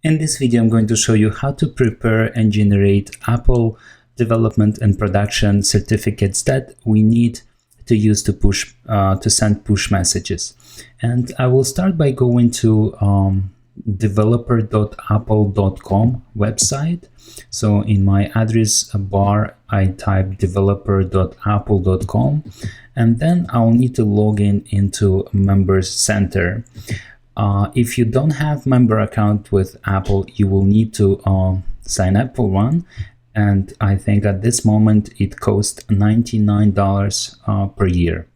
In this video, I'm going to show you how to prepare and generate Apple development and production certificates that we need to use to send push messages. And I will start by going to developer.apple.com website. So in my address bar, I type developer.apple.com, and then I'll need to log into Members Center. If you don't have member account with Apple, you will need to sign up for one, and I think at this moment it costs $99 per year.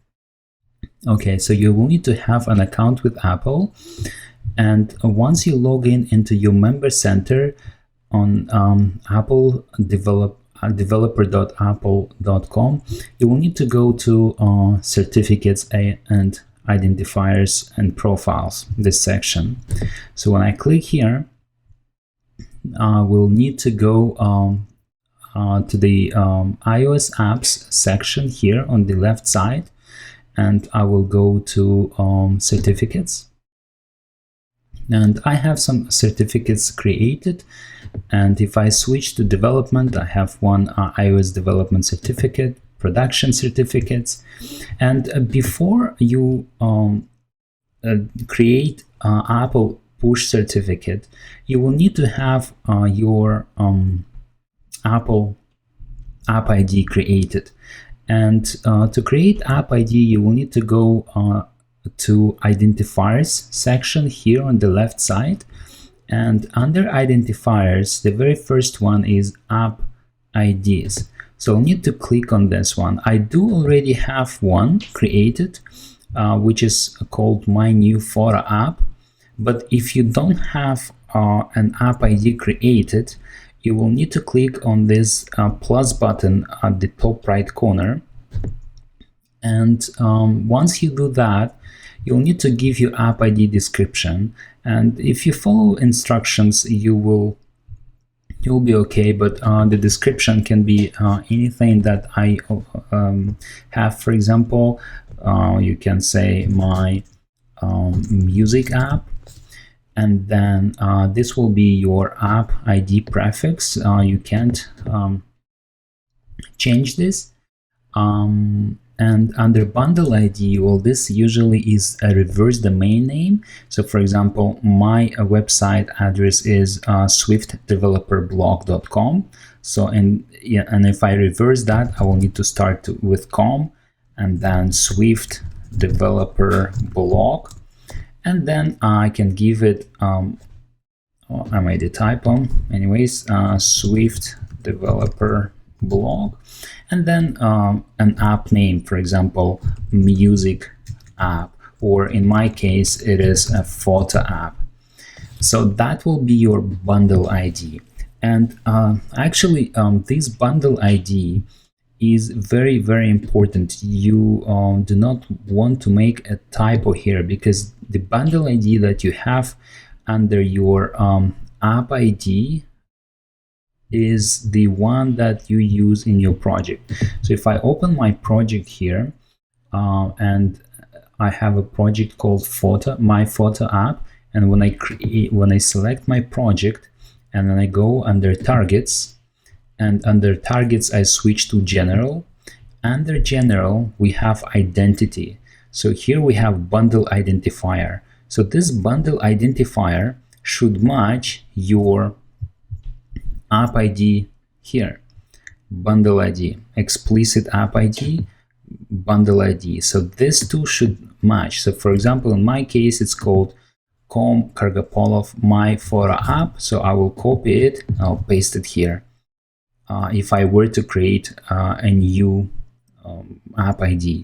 Okay, so you will need to have an account with Apple, and once you log into your member center on Apple developer.apple.com, you will need to go to certificates and identifiers and profiles, this section. So when I click here, we'll need to go to the iOS apps section here on the left side, and I will go to certificates. And I have some certificates created, and if I switch to development, I have one iOS development certificate, production certificates. And before you create Apple push certificate, you will need to have your Apple App ID created. And to create App ID, you will need to go to identifiers section here on the left side. And under identifiers, the very first one is App IDs. So I'll need to click on this one. I do already have one created, which is called My New Photo App. But if you don't have an App ID created, you will need to click on this plus button at the top right corner. And once you do that, you'll need to give your App ID description. And if you follow instructions, you'll be okay, but the description can be anything that I have. For example, you can say my music app, and then this will be your app ID prefix. You can't change this. And under bundle ID, well, this usually is a reverse domain name. So for example, my website address is swiftdeveloperblog.com. So and if I reverse that, I will need to start with com and then Swift Developer Blog, and then I can give it I made a typo anyways, Swift Developer Blog, and then an app name, for example, music app, or in my case it is a photo app. So that will be your bundle ID. And actually this bundle ID is very, very important. You do not want to make a typo here, because the bundle ID that you have under your app ID is the one that you use in your project. So if I open my project here, and I have a project called my photo app, and when I select my project, and then I go under targets, and under targets I switch to general. Under general we have identity. So here we have bundle identifier. So this bundle identifier should match your app ID here, bundle ID, explicit app ID, bundle ID. So these two should match. So for example, in my case, it's called Com Kargapolov My Photo App. So I will copy it, I'll paste it here. If I were to create a new app ID.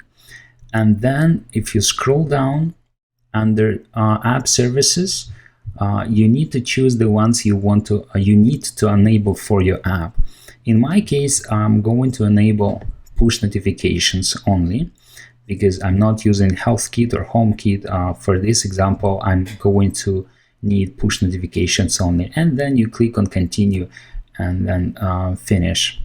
And then if you scroll down under app services, you need to choose the ones you want to you need to enable for your app. In my case, I'm going to enable push notifications only, because I'm not using HealthKit or HomeKit. For this example, I'm going to need push notifications only. And then you click on continue, and then finish.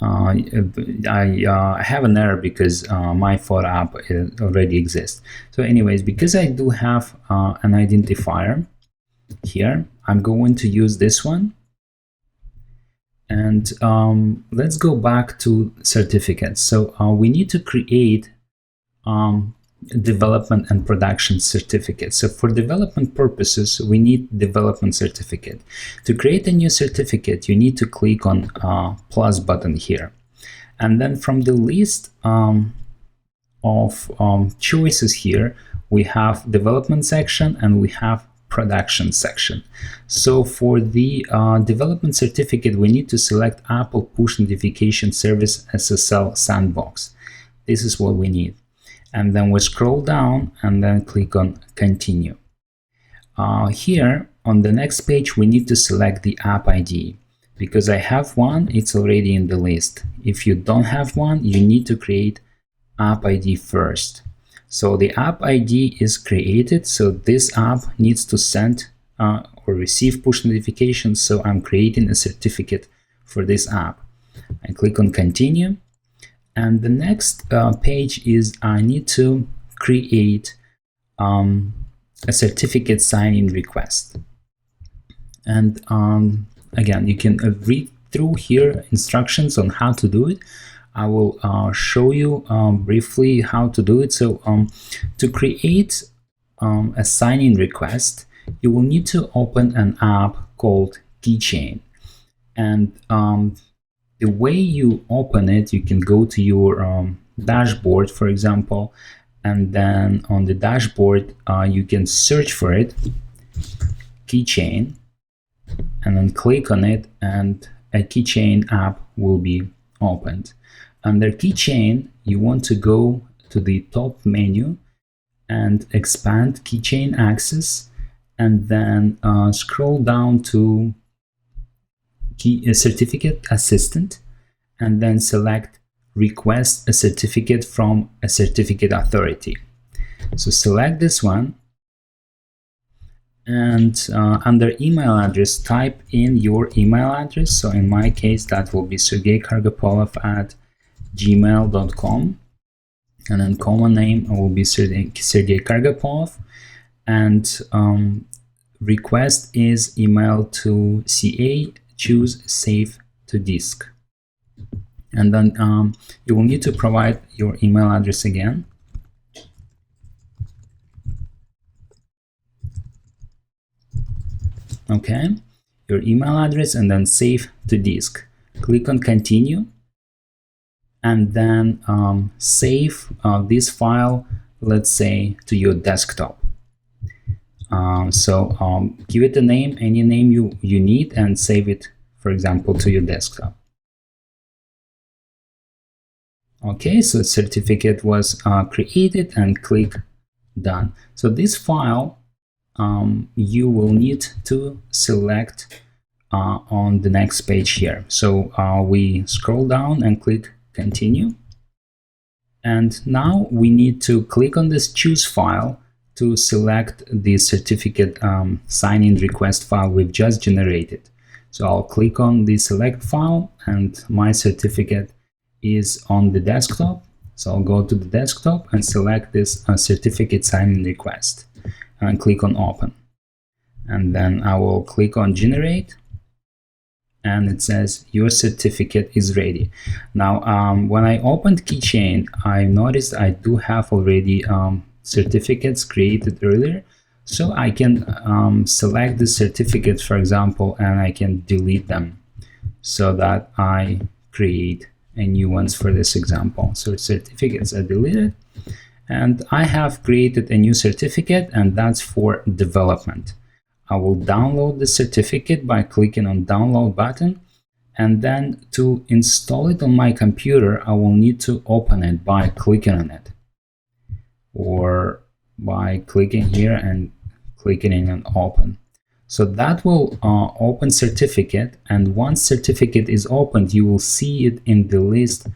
I have an error because my photo app already exists. So anyways, because I do have an identifier here, I'm going to use this one. And let's go back to certificates. So we need to create development and production certificates. So for development purposes, we need development certificate. To create a new certificate, you need to click on plus button here. And then from the list of choices here, we have development section and we have production section. So for the development certificate, we need to select Apple Push Notification Service SSL Sandbox. This is what we need. And then we scroll down and then click on continue. Here on the next page, we need to select the app ID. Because I have one, it's already in the list. If you don't have one, you need to create app ID first. So the app ID is created, so this app needs to send or receive push notifications, so I'm creating a certificate for this app. I click on continue, and the next page is I need to create a certificate sign-in request. And again, you can read through here instructions on how to do it. I will show you briefly how to do it. So to create a sign-in request, you will need to open an app called Keychain. And the way you open it, you can go to your dashboard, for example, and then on the dashboard, you can search for it, Keychain, and then click on it, and a Keychain app will be opened. Under Keychain, you want to go to the top menu and expand Keychain Access, and then scroll down to Certificate Assistant, and then select Request a Certificate from a Certificate Authority. So select this one, and under email address, type in your email address. So in my case, that will be sergeykargapolov@gmail.com, and then common name will be Sergey Kargapolov, and request is email to CA, choose save to disk, and then you will need to provide your email address again. Okay, your email address, and then save to disk. Click on continue, and then save this file, let's say, to your desktop. Give it a name, any name you need, and save it, for example, to your desktop. Okay, so certificate was created, and click done. So this file you will need to select on the next page here. So we scroll down and click continue, and now we need to click on this choose file to select the certificate sign-in request file we've just generated. So I'll click on the select file, and my certificate is on the desktop. So I'll go to the desktop and select this certificate sign-in request, and click on open, and then I will click on generate, and it says your certificate is ready. Now when I opened Keychain, I noticed I do have already certificates created earlier, so I can select the certificates, for example, and I can delete them so that I create a new ones for this example. So certificates are deleted, and I have created a new certificate, and that's for development. I will download the certificate by clicking on download button, and then to install it on my computer, I will need to open it by clicking on it, or by clicking here and clicking in on open. So that will open certificate, and once certificate is opened, you will see it in the list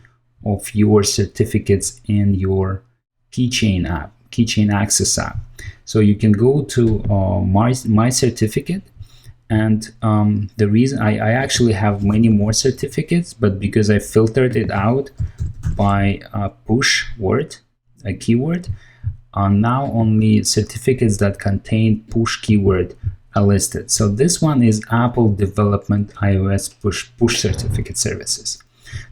of your certificates in your Keychain app, Keychain Access app. So you can go to my certificate, And the reason I actually have many more certificates, but because I filtered it out by push word, a keyword, now only certificates that contain push keyword are listed. So this one is Apple Development iOS push certificate services.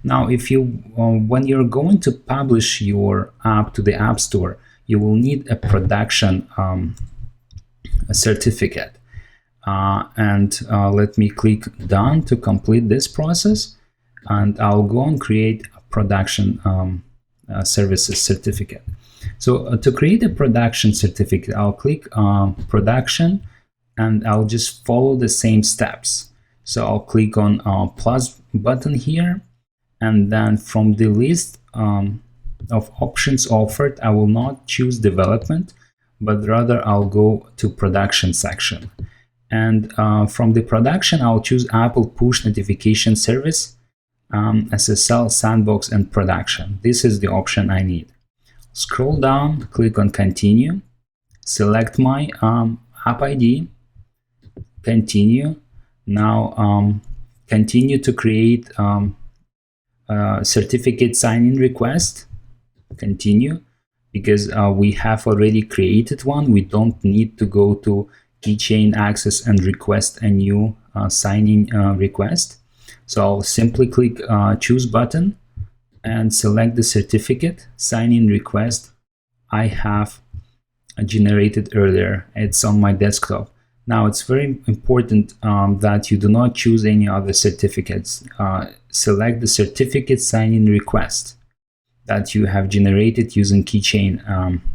Now, if you when you're going to publish your app to the App Store, you will need a production a certificate. Let me click Done to complete this process, and I'll go and create a production services certificate. So to create a production certificate, I'll click Production, and I'll just follow the same steps. So I'll click on plus button here, and then from the list of options offered, I will not choose development, but rather I'll go to production section. And from the production, I'll choose Apple Push Notification Service, SSL, Sandbox, and Production. This is the option I need. Scroll down, click on Continue, select my app ID, Continue. Now continue to create certificate sign-in request, Continue, because we have already created one. We don't need to go to keychain access and request a new sign-in request. So I'll simply click choose button and select the certificate sign-in request I have generated earlier. It's on my desktop. Now it's very important that you do not choose any other certificates. Select the certificate sign-in request that you have generated using keychain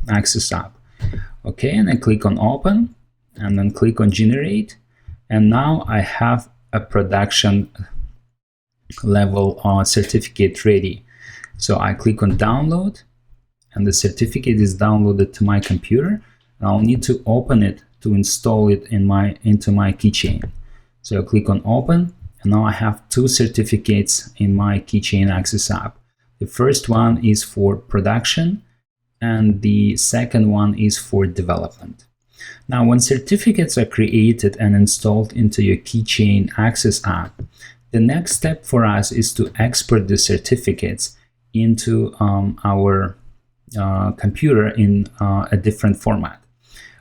access app. Okay, and I click on open, and then click on generate, and now I have a production level certificate ready. So I click on download, and the certificate is downloaded to my computer. I'll need to open it to install it into my keychain. So I click on open, and now I have two certificates in my keychain access app. The first one is for production, and the second one is for development. Now, when certificates are created and installed into your keychain access app, the next step for us is to export the certificates into our computer in a different format.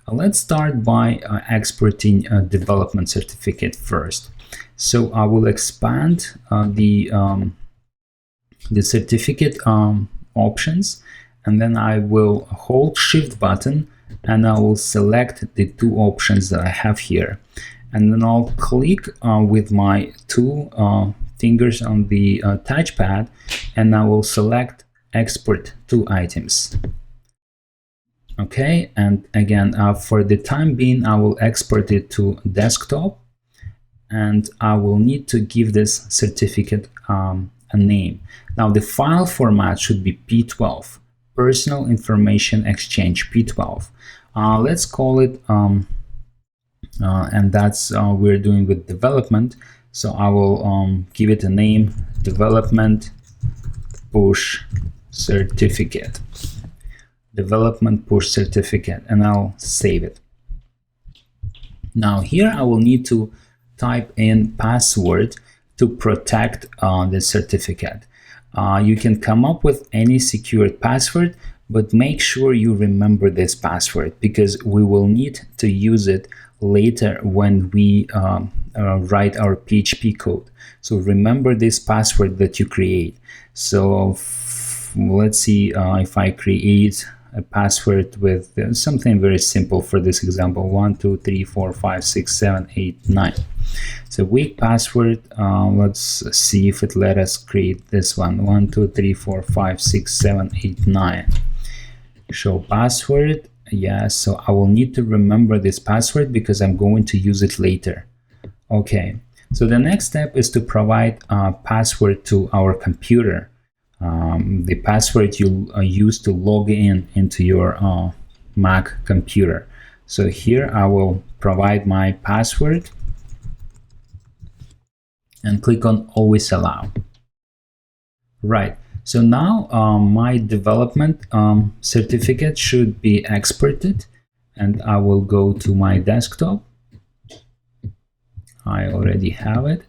Let's start by exporting a development certificate first. So I will expand the certificate options, and then I will hold Shift button, and I will select the two options that I have here, and then I'll click with my two fingers on the touchpad, and I will select export two items. Okay, and again, for the time being, I will export it to desktop, and I will need to give this certificate a name. Now the file format should be P12, Personal Information Exchange, P12. Let's call it, and that's we're doing with development. So I will give it a name, Development Push Certificate. Development Push Certificate, and I'll save it. Now here I will need to type in password to protect the certificate. You can come up with any secured password, but make sure you remember this password, because we will need to use it later when we write our PHP code. So remember this password that you create. So let's see if I create a password with something very simple for this example: 1 2 3 4 5 6 7 8 9. It's a weak password. Let's see if it let us create this one: 1 2 3 4 5 6 7 8 9. Show password. Yes, so I will need to remember this password because I'm going to use it later. Okay, so the next step is to provide a password to our computer. The password you use to log into your Mac computer. So here I will provide my password and click on Always Allow. Right, so now my development certificate should be exported, and I will go to my desktop. I already have it.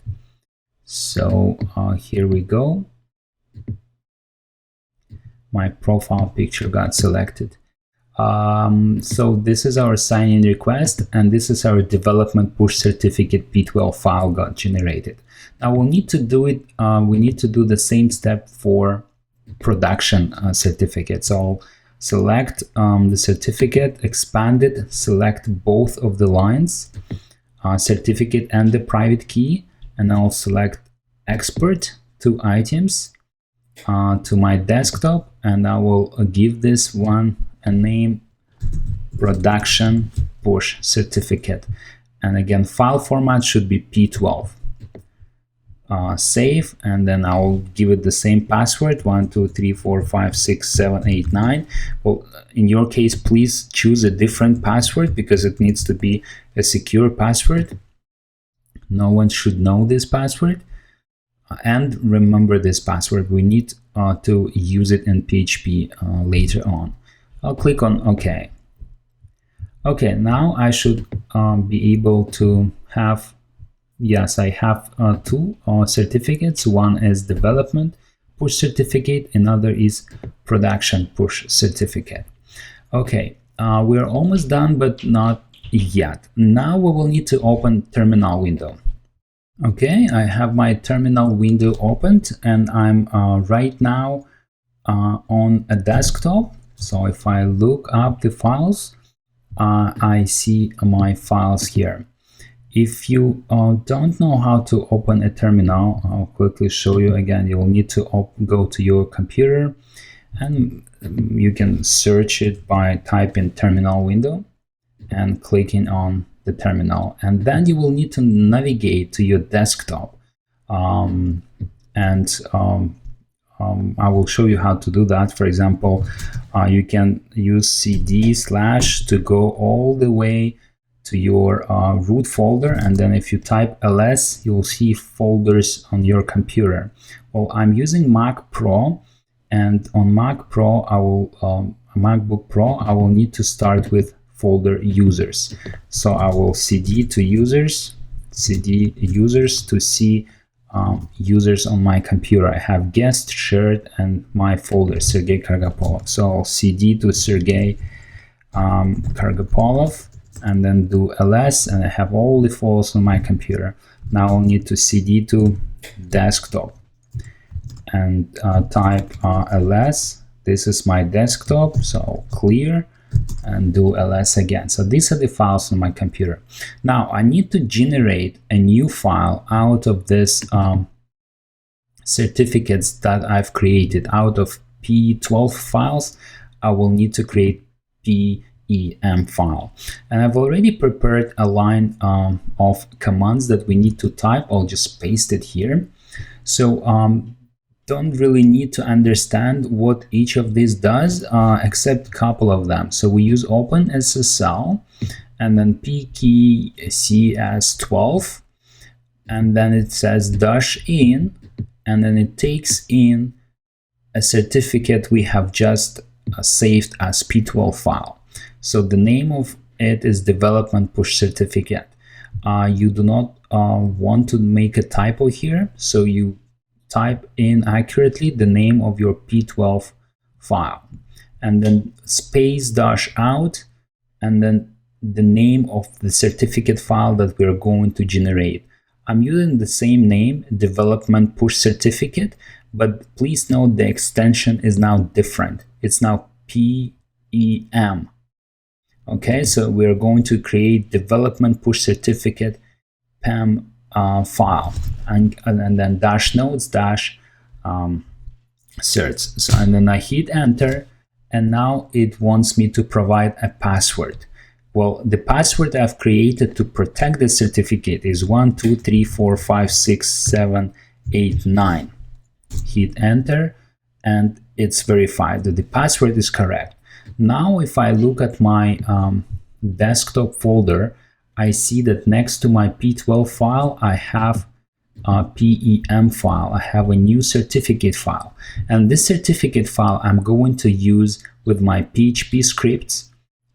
So here we go. My profile picture got selected. So this is our sign-in request, and this is our development push certificate P12 file got generated. Now we'll need to do it. We need to do the same step for production certificate. So I'll select the certificate, expand it, select both of the lines, certificate and the private key, and I'll select export to items to my desktop, and I will give this one a name, production push certificate, and again file format should be P12. Save, and then I'll give it the same password, 1 2 3 4 5 6 7 8 9. Well, in your case, please choose a different password because it needs to be a secure password. No one should know this password. And remember this password, we need to use it in PHP later on. I'll click on OK. Okay, now I should be able to have, yes, I have two certificates. One is development push certificate, another is production push certificate. Okay, we're almost done, but not yet. Now we will need to open terminal window. Okay, I have my terminal window opened, and I'm right now on a desktop. So if I look up the files, I see my files here. If you don't know how to open a terminal, I'll quickly show you again. You will need to go to your computer, and you can search it by typing terminal window and clicking on the terminal, and then you will need to navigate to your desktop, I will show you how to do that. For example, you can use cd/ to go all the way to your root folder, and then if you type ls, you'll see folders on your computer. Well, I'm using Mac Pro, and on Mac Pro, MacBook Pro, I will need to start with folder users. So I will cd to users, cd users to see users on my computer. I have guest, shared, and my folder, Sergey Kargapolov. So I'll cd to Sergey Kargapolov, and then do ls, and I have all the files on my computer. Now I'll need to cd to desktop and type ls. This is my desktop, so I'll clear and do ls again. So these are the files on my computer. Now I need to generate a new file out of this certificates that I've created. Out of P12 files, I will need to create PEM file, and I've already prepared a line of commands that we need to type. I'll just paste it here. So don't really need to understand what each of these does, except a couple of them. So we use OpenSSL, and then pkey_cs12, and then it says -in, and then it takes in a certificate we have just saved as P12 file. So the name of it is development push certificate. You do not want to make a typo here, so you type in accurately the name of your P12 file, and then space-out, and then the name of the certificate file that we're going to generate. I'm using the same name, development push certificate, but please note the extension is now different. It's now PEM. Okay, so we're going to create development push certificate PEM file, and then -notes -certs. So, and then I hit enter, and now it wants me to provide a password. Well, the password I've created to protect the certificate is 1 2 3 4 5 6 7 8 9. Hit enter, and it's verified that the password is correct. Now if I look at my desktop folder, I see that next to my P12 file, I have a PEM file. I have a new certificate file. And this certificate file I'm going to use with my PHP scripts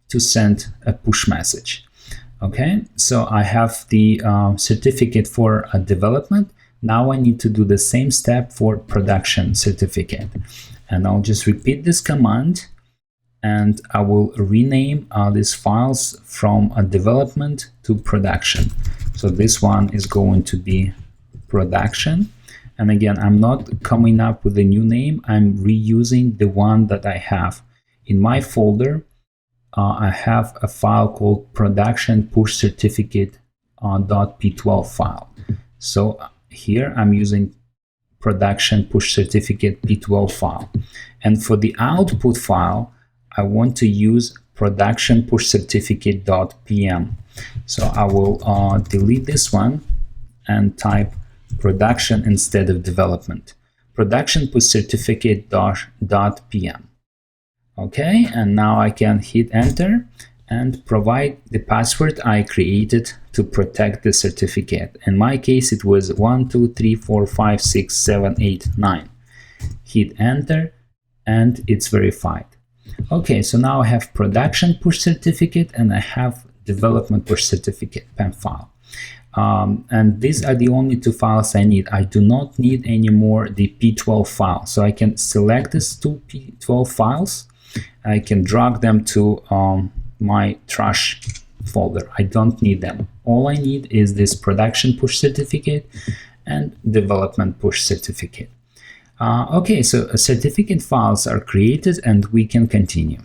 to send a push message. Okay, so I have the certificate for development. Now I need to do the same step for production certificate. And I'll just repeat this command, and I will rename these files from development to production. So this one is going to be production. And again, I'm not coming up with a new name. I'm reusing the one that I have. In my folder, I have a file called production push certificate .p12 file. So here I'm using production push certificate p12 file. And for the output file, I want to use production push certificate .pm. So I will delete this one and type production instead of development. Production push certificate .pm. Okay, and now I can hit enter and provide the password I created to protect the certificate. In my case, it was 1, 2, 3, 4, 5, 6, 7, 8, 9. Hit enter and it's verified. Okay, so now I have production push certificate and I have development push certificate PEM file. And these are the only two files I need. I do not need anymore the P12 file. So I can select these two P12 files. I can drag them to my trash folder. I don't need them. All I need is this production push certificate and development push certificate. Okay, so certificate files are created and we can continue.